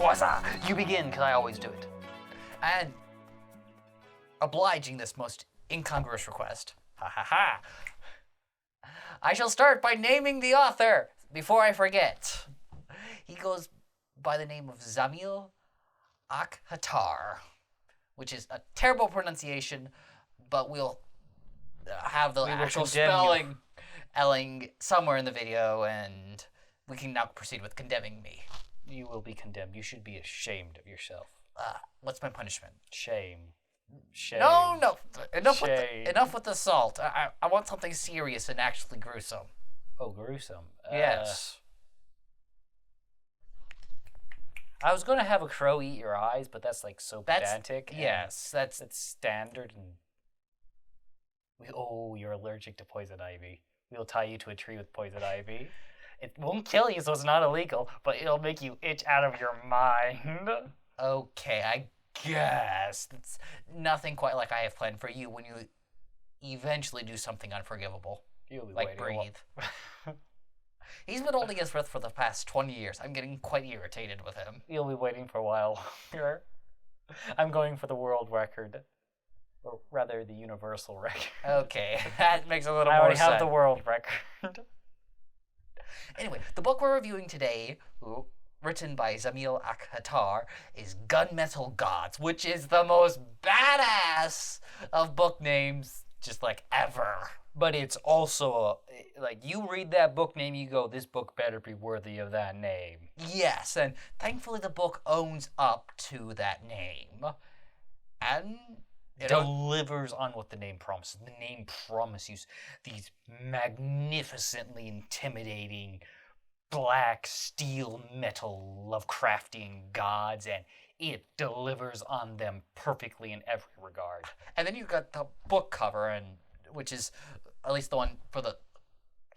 Waza! You begin, because I always do it. And obliging this most incongruous request, ha ha ha, I shall start by naming the author before I forget. He goes by the name of Zamil Akhtar, which is a terrible pronunciation, but we'll have the actual spelling somewhere in the video, and we can now proceed with condemning me. You will be condemned. You should be ashamed of yourself. What's my punishment? Shame. No. Enough with the salt. I want something serious and actually gruesome. Oh, gruesome. Yes. I was going to have a crow eat your eyes, but that's like so pedantic. Yes, that's standard. And you're allergic to poison ivy. We'll tie you to a tree with poison ivy. It won't kill you, so it's not illegal, but it'll make you itch out of your mind. Okay, I guess. It's nothing quite like I have planned for you when you eventually do something unforgivable. You'll be like breathe. He's been holding his breath for the past 20 years. I'm getting quite irritated with him. You'll be waiting for a while longer. I'm going for the world record. Or rather, the universal record. Okay, that makes a little more sense. I already have the world record. Anyway, the book we're reviewing today, written by Zamil Akhtar, is Gunmetal Gods, which is the most badass of book names, just like ever. But it's also, you read that book name, you go, this book better be worthy of that name. Yes, and thankfully the book owns up to that name. And it delivers on what the name promises. The name promises these magnificently intimidating black steel metal Lovecraftian gods, and it delivers on them perfectly in every regard. And then you've got the book cover, which is at least the one for the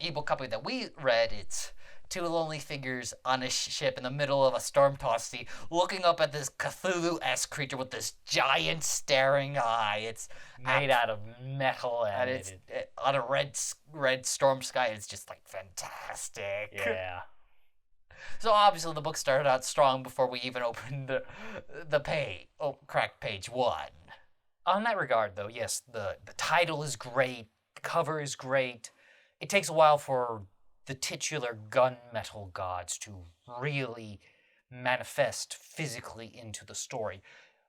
ebook copy that we read. It's two lonely figures on a ship in the middle of a storm-tossed sea, looking up at this Cthulhu-esque creature with this giant staring eye. It's made out of metal, and it's on a red storm sky. It's just like fantastic. Yeah. So obviously the book started out strong before we even opened the page. Oh, cracked page 1. On that regard, though, yes, the title is great, the cover is great. It takes a while for the titular gunmetal gods to really manifest physically into the story,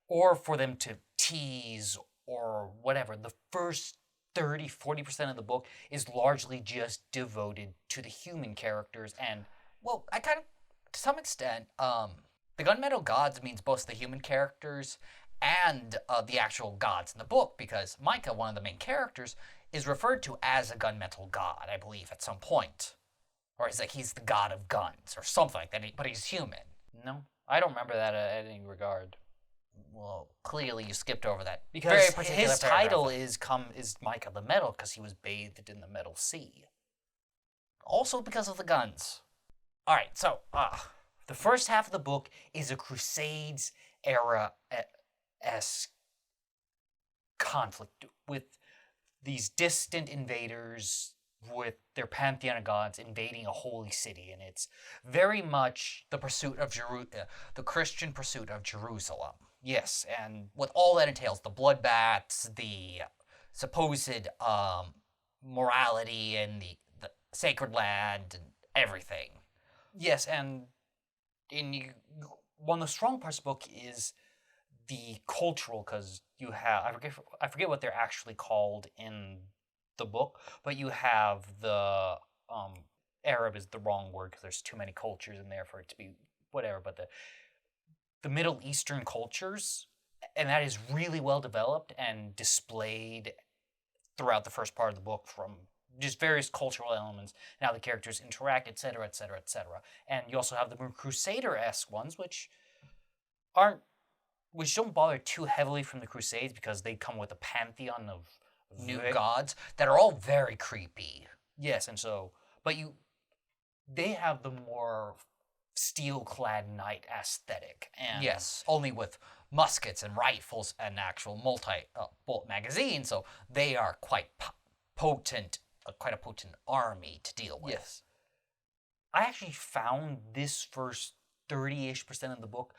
or for them to tease or whatever. The first 30-40% of the book is largely just devoted to the human characters, and well, I kind of, to some extent, the gunmetal gods means both the human characters and the actual gods in the book, because Micah, one of the main characters, is referred to as a gunmetal god, I believe, at some point. Or he's the god of guns, or something like that, but he's human. No, I don't remember that in any regard. Well, clearly you skipped over that. Because his title is Micah the Metal, because he was bathed in the metal sea. Also because of the guns. All right, so the first half of the book is a Crusades era-esque conflict with these distant invaders with their pantheon of gods invading a holy city, and it's very much the pursuit of the Christian pursuit of Jerusalem. Yes, and with all that entails, the bloodbaths, the supposed morality in the sacred land, and everything. Yes, and one of the strong parts of the book is the cultural, because you have, I forget what they're actually called in the book, but you have the Arab is the wrong word because there's too many cultures in there for it to be whatever, but the Middle Eastern cultures, and that is really well developed and displayed throughout the first part of the book, from just various cultural elements and how the characters interact, etc., etc., etc. And you also have the more Crusader-esque ones, which don't bother too heavily from the Crusades because they come with a pantheon of new gods that are all very creepy. Yes, and so, they have the more steel-clad knight aesthetic. And yes, only with muskets and rifles and actual multi-bolt magazines, so they are quite potent, quite a potent army to deal with. Yes. I actually found this first 30-ish% of the book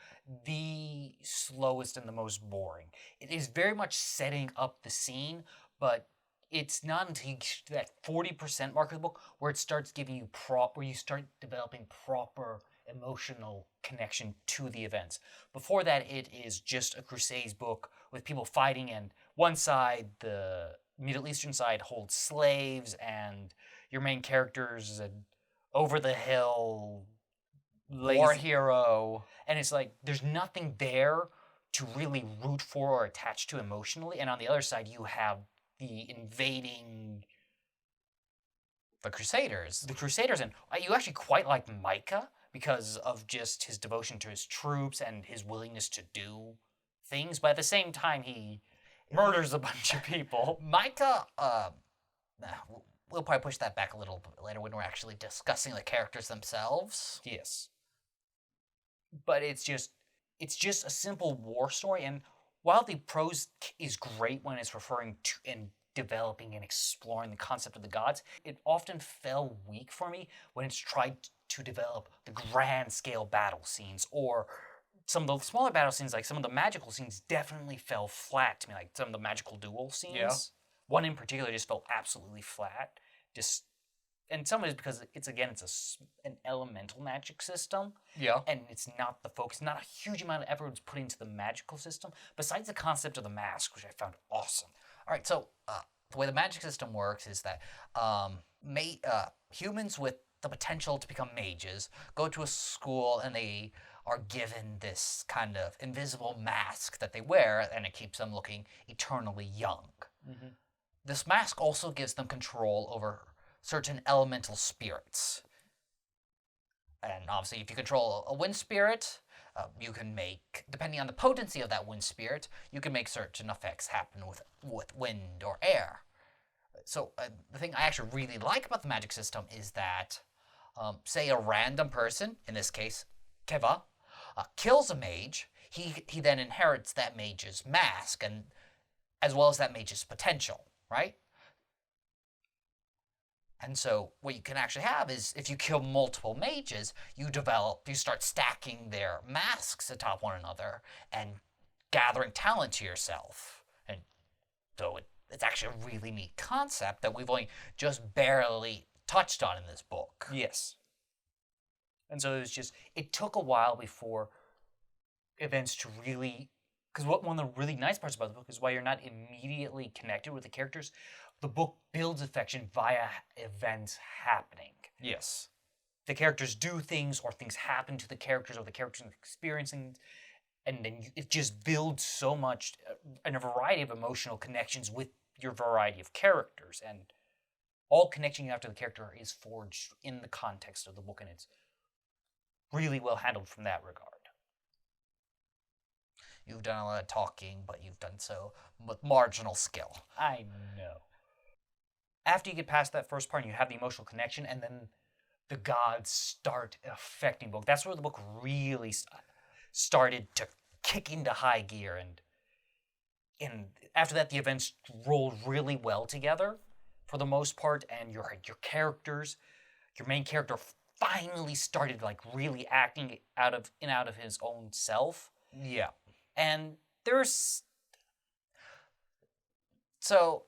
the slowest and the most boring. It is very much setting up the scene, but it's not until you get to that 40% mark of the book where it starts giving you where you start developing proper emotional connection to the events. Before that, it is just a Crusades book with people fighting, and one side, the Middle Eastern side, holds slaves, and your main character's an over-the-hill war hero. And it's like, there's nothing there to really root for or attach to emotionally. And on the other side, you have the invading... The Crusaders. The Crusaders, and you actually quite like Micah because of just his devotion to his troops and his willingness to do things, but at the same time, he murders a bunch of people. Micah, we'll probably push that back a little bit later when we're actually discussing the characters themselves. Yes. But it's just a simple war story, and while the prose is great when it's referring to and developing and exploring the concept of the gods, it often fell weak for me when it's tried to develop the grand scale battle scenes, or some of the smaller battle scenes, like some of the magical scenes definitely fell flat to me, like some of the magical duel scenes. Yeah. One in particular just felt absolutely flat. And some of it is because it's an elemental magic system. Yeah. And it's not the focus, not a huge amount of effort was put into the magical system, besides the concept of the mask, which I found awesome. All right, so the way the magic system works is that humans with the potential to become mages go to a school and they are given this kind of invisible mask that they wear, and it keeps them looking eternally young. Mm-hmm. This mask also gives them control over certain elemental spirits. And obviously, if you control a wind spirit, you can make, depending on the potency of that wind spirit, you can make certain effects happen with wind or air. So the thing I actually really like about the magic system is that, say a random person, in this case, Keva, kills a mage, he then inherits that mage's mask, and as well as that mage's potential, right? And so what you can actually have is, if you kill multiple mages, you start stacking their masks atop one another and gathering talent to yourself. And so it's actually a really neat concept that we've only just barely touched on in this book. Yes. And so it took a while before events to really, because one of the really nice parts about the book is why you're not immediately connected with the characters. The book builds affection via events happening. Yes. The characters do things, or things happen to the characters, or the characters experiencing, and then it just builds so much and a variety of emotional connections with your variety of characters. And all connection you have to the character is forged in the context of the book, and it's really well handled from that regard. You've done a lot of talking, but you've done so with marginal skill. I know. After you get past that first part, and you have the emotional connection, and then the gods start affecting the book. That's where the book really started to kick into high gear, and after that, the events rolled really well together for the most part, and your characters, your main character finally started like really acting out of his own self. Yeah. And there's... So,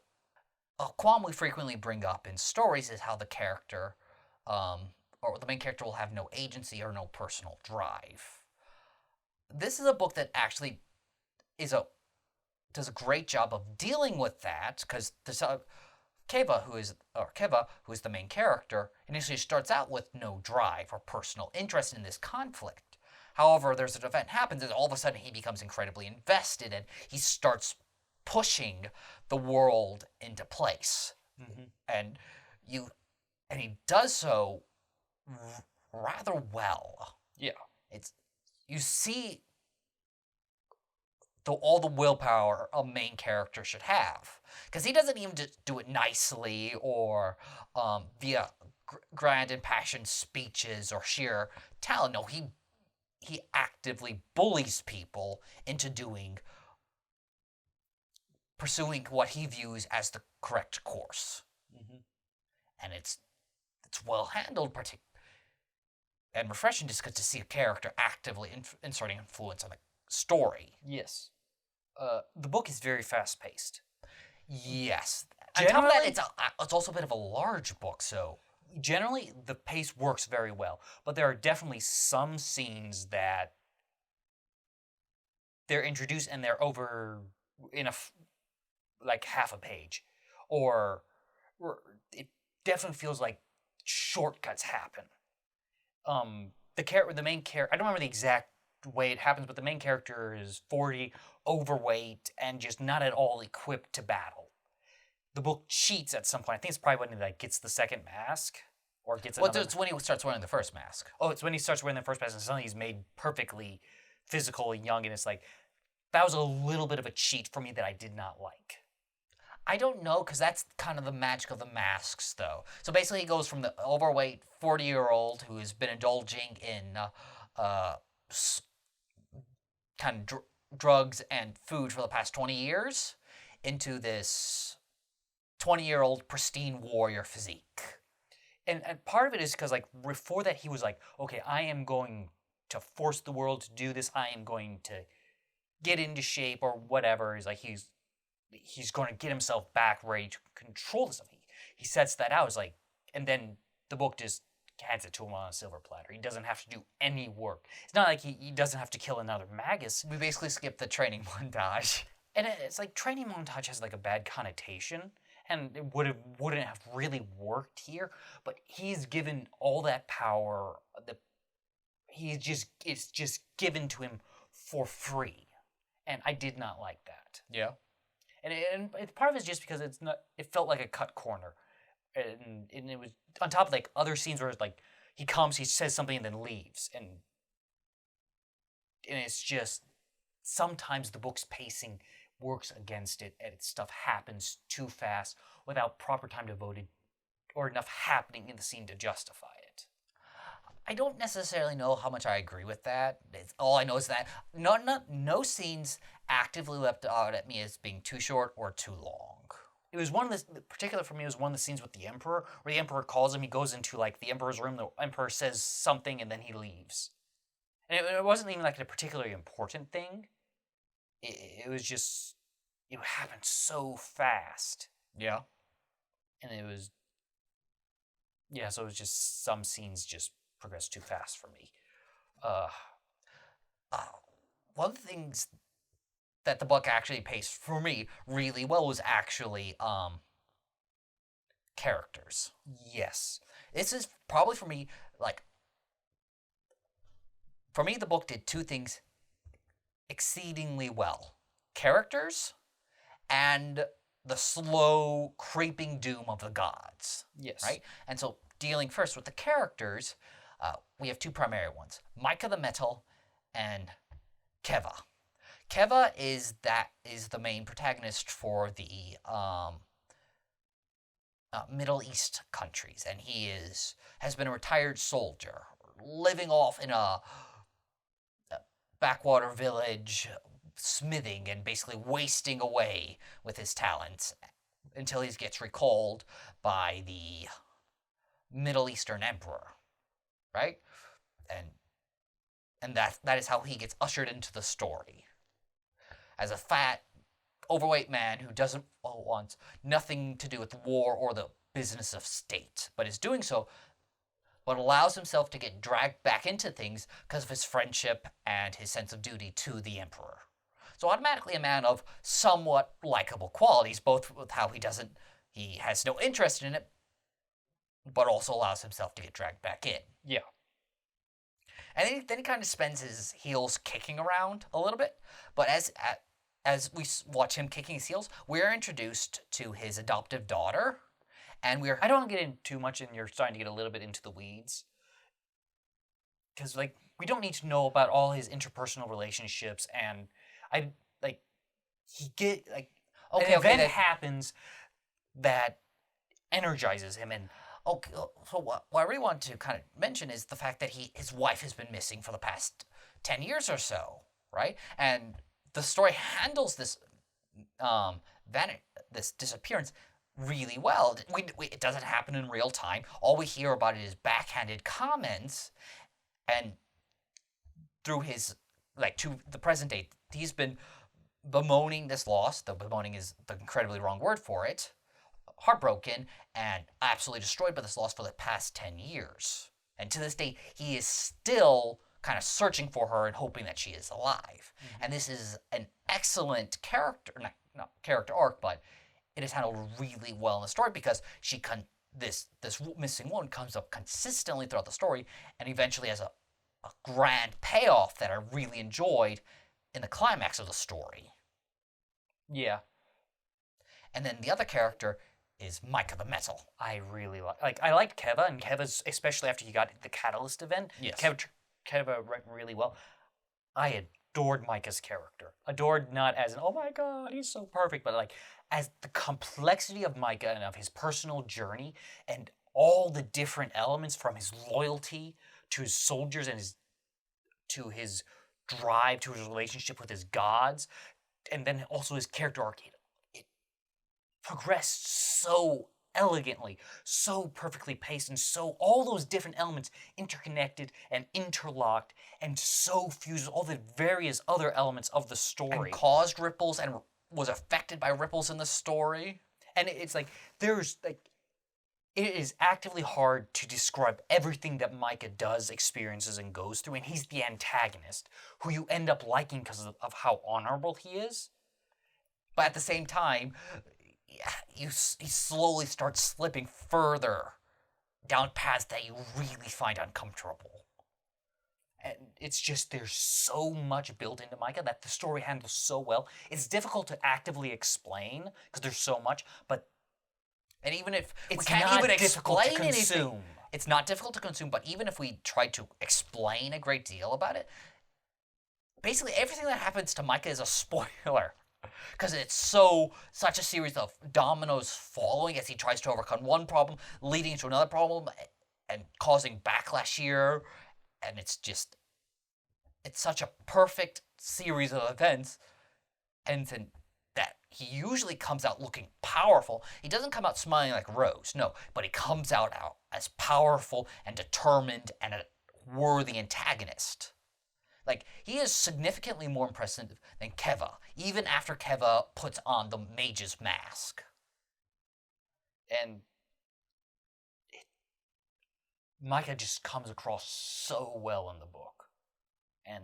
a qualm we frequently bring up in stories is how the character, or the main character, will have no agency or no personal drive. This is a book that actually does a great job of dealing with that, because Keva, who is the main character, initially starts out with no drive or personal interest in this conflict. However, there's an event happens, and all of a sudden he becomes incredibly invested, and he starts pushing the world into place. Mm-hmm. And he does so rather well. Yeah. You see all the willpower a main character should have, because he doesn't even just do it nicely or via grand impassioned speeches or sheer talent. No, he actively bullies people into pursuing what he views as the correct course. Mm-hmm. And it's well handled, and refreshing just to see a character actively inserting influence in the story. Yes. The book is very fast-paced. Yes. On top of that, Generally- it's also a bit of a large book, so Generally, the pace works very well, but there are definitely some scenes that they're introduced and they're over in like half a page, or it definitely feels like shortcuts happen. The main character, I don't remember the exact way it happens, but the main character is 40, overweight, and just not at all equipped to battle. The book cheats at some point. I think it's probably when he like gets the second mask, or gets well, another. it's when he starts wearing the first mask. Oh, it's when he starts wearing the first mask, and suddenly he's made perfectly physical and young, and it's like that was a little bit of a cheat for me that I did not like. I don't know, because that's kind of the magic of the masks, though. So basically, he goes from the overweight 40-year-old who has been indulging in kind of drugs and food for the past 20 years into this 20-year-old pristine warrior physique. And part of it is because like before that he was like, okay, I am going to force the world to do this. I am going to get into shape or whatever. He's like he's going to get himself back ready to control this stuff. He sets that out as like, and then the book just hands it to him on a silver platter. He doesn't have to do any work. It's not like he doesn't have to kill another Magus. We basically skip the training montage. And it's like training montage has like a bad connotation, and it wouldn't have really worked here. But he's given all that power. It's just given to him for free, and I did not like that. Yeah. And part of it is just because it's not. It felt like a cut corner, and it was on top of like other scenes where it's like he comes, he says something, and then leaves, and it's just sometimes the book's pacing works against it, and stuff happens too fast without proper time devoted or enough happening in the scene to justify it. I don't necessarily know how much I agree with that. All I know is that no scenes actively leapt out at me as being too short or too long. It was one of the particular for me was one of the scenes with the Emperor, where the Emperor calls him. He goes into like the Emperor's room. The Emperor says something, and then he leaves. And it wasn't even like a particularly important thing. It was just it happened so fast. Yeah. And it was so it was just some scenes just progressed too fast for me. One of the things that the book actually paced for me really well was actually characters. Yes. This is probably for me, like, for me, the book did two things exceedingly well: characters and the slow creeping doom of the gods. Yes. Right? And so, dealing first with the characters, we have two primary ones: Micah the Metal and Keva. Keva is the main protagonist for the Middle East countries, and he has been a retired soldier living off in a backwater village, smithing and basically wasting away with his talents until he gets recalled by the Middle Eastern emperor, right? And that is how he gets ushered into the story as a fat, overweight man who doesn't want nothing to do with war or the business of state, but is doing so, but allows himself to get dragged back into things because of his friendship and his sense of duty to the emperor. So automatically a man of somewhat likable qualities, both with how he has no interest in it, but also allows himself to get dragged back in. Yeah. And then he kind of spends his heels kicking around a little bit, but as we watch him kicking his heels, we're introduced to his adoptive daughter, and I don't want to get in too much, and you're starting to get a little bit into the weeds, because like we don't need to know about all his interpersonal relationships, and an event happens that energizes him, and okay, so what I really want to kind of mention is the fact that his wife has been missing for the past 10 years or so, right? And the story handles this this disappearance really well. It doesn't happen in real time. All we hear about it is backhanded comments, And through his, like, to the present day, he's been bemoaning this loss, though bemoaning is the incredibly wrong word for it, heartbroken and absolutely destroyed by this loss for the past 10 years. And to this day, he is still kind of searching for her and hoping that she is alive. Mm-hmm. And this is an excellent character, not character arc, but it is handled really well in the story because this missing woman comes up consistently throughout the story and eventually has a grand payoff that I really enjoyed in the climax of the story. Yeah. And then the other character is Micah the Metal. I really I liked Keva, and Keva's, especially after he got the Catalyst event, yes. Keva went really well. I adored Micah's character. Adored not as an, oh my god, he's so perfect, but like as the complexity of Micah and of his personal journey and all the different elements from his loyalty to his soldiers and to his drive, to his relationship with his gods, and then also his character arc. It progressed so elegantly, so perfectly paced, and so all those different elements interconnected and interlocked and so fused with all the various other elements of the story. And caused ripples and was affected by ripples in the story. And it's like, it is actively hard to describe everything that Micah does, experiences, and goes through, and he's the antagonist, who you end up liking because of how honorable he is. But at the same time, he slowly starts slipping further down paths that you really find uncomfortable. And it's just, there's so much built into Micah that the story handles so well. It's difficult to actively explain because there's so much, but and even if it's we can't not even difficult explain to consume. Anything, it's not difficult to consume, but even if we try to explain a great deal about it, basically everything that happens to Micah is a spoiler. Because it's such a series of dominoes falling as he tries to overcome one problem, leading to another problem, and causing backlash here. And it's such a perfect series of events. And then that he usually comes out looking powerful. He doesn't come out smiling like Rose, no, but he comes out as powerful and determined and a worthy antagonist. Like, he is significantly more impressive than Keva, even after Keva puts on the mage's mask. And Micah just comes across so well in the book. And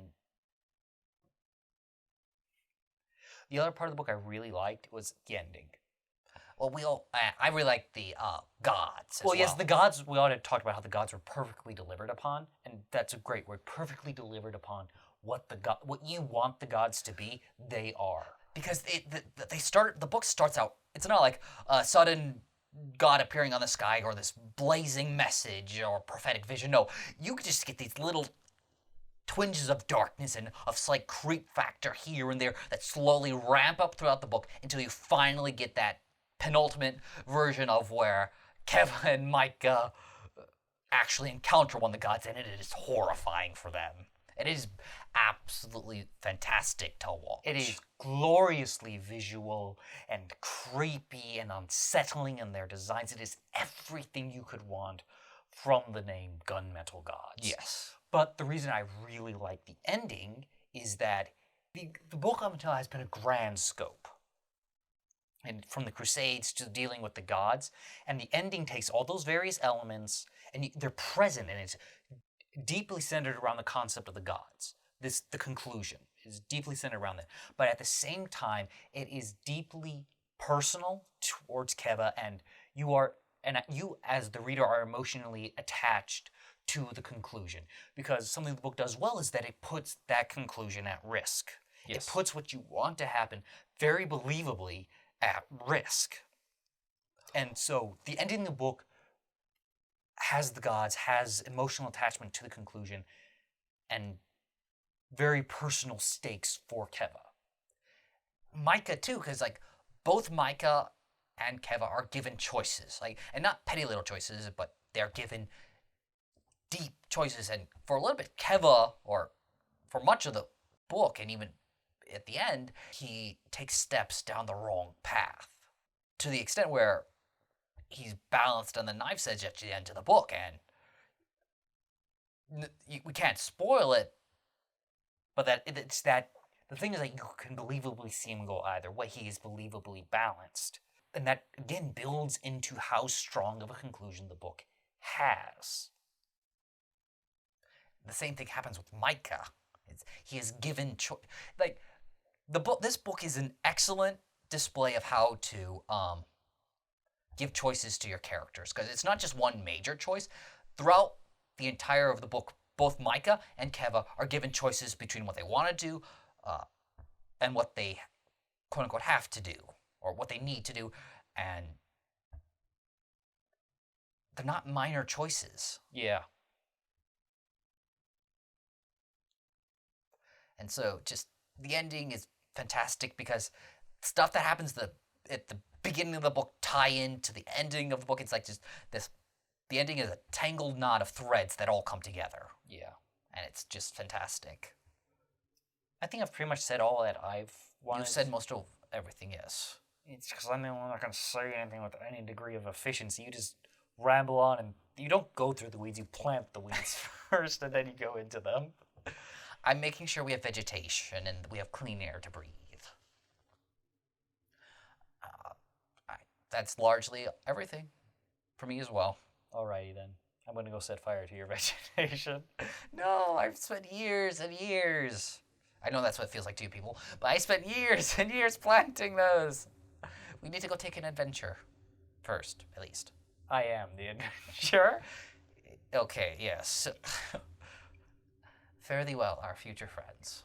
the other part of the book I really liked was the ending. Well, I really like the gods. Well, yes, the gods, we already talked about how the gods were perfectly delivered upon, and that's a great word, perfectly delivered upon what you want the gods to be, they are. Because the book starts out, it's not like a sudden God appearing on the sky or this blazing message or prophetic vision. No, you could just get these little twinges of darkness and a slight creep factor here and there that slowly ramp up throughout the book until you finally get that penultimate version of where Keva and Micah actually encounter one of the gods, and it is horrifying for them. It is absolutely fantastic to watch. It is gloriously visual and creepy and unsettling in their designs. It is everything you could want from the name Gunmetal Gods. Yes. But the reason I really like the ending is that the book up until has been a grand scope. And from the Crusades to dealing with the gods. And the ending takes all those various elements, and they're present, and it's deeply centered around the concept of the gods. The conclusion is deeply centered around that. But at the same time, it is deeply personal towards Keva, and you as the reader are emotionally attached to the conclusion. Because something the book does well is that it puts that conclusion at risk. Yes. It puts what you want to happen very believably at risk. And so the ending of the book has the gods, has emotional attachment to the conclusion, and very personal stakes for Keva. Micah too, because both Micah and Keva are given choices, and not petty little choices, but they're given deep choices. And for a little bit, Keva, or for much of the book, and even at the end, he takes steps down the wrong path, to the extent where he's balanced on the knife's edge at the end of the book, and we can't spoil it. But it's that the thing is that you can believably see him go either way. He is believably balanced. And that again builds into how strong of a conclusion the book has. The same thing happens with Micah. He is given choice. Like the book. This book is an excellent display of how to give choices to your characters, because it's not just one major choice. Throughout the entire of the book, both Micah and Keva are given choices between what they want to do and what they quote unquote have to do, or what they need to do, and they're not minor choices. Yeah. And so just the ending is fantastic, because stuff that happens at the beginning of the book tie into the ending of the book. It's like just this, the ending is a tangled knot of threads that all come together. Yeah. And it's just fantastic. I think I've pretty much said all that I've wanted. You've said most of everything, yes. It's because I'm not going to say anything with any degree of efficiency. You just ramble on, and you don't go through the weeds. You plant the weeds first, and then you go into them. I'm making sure we have vegetation and we have clean air to breathe. That's largely everything for me as well. Alrighty then. I'm going to go set fire to your vegetation. No, I've spent years and years. I know that's what it feels like to you people, but I spent years and years planting those. We need to go take an adventure first, at least. I am the adventurer. Okay, yes. Fare thee well, our future friends.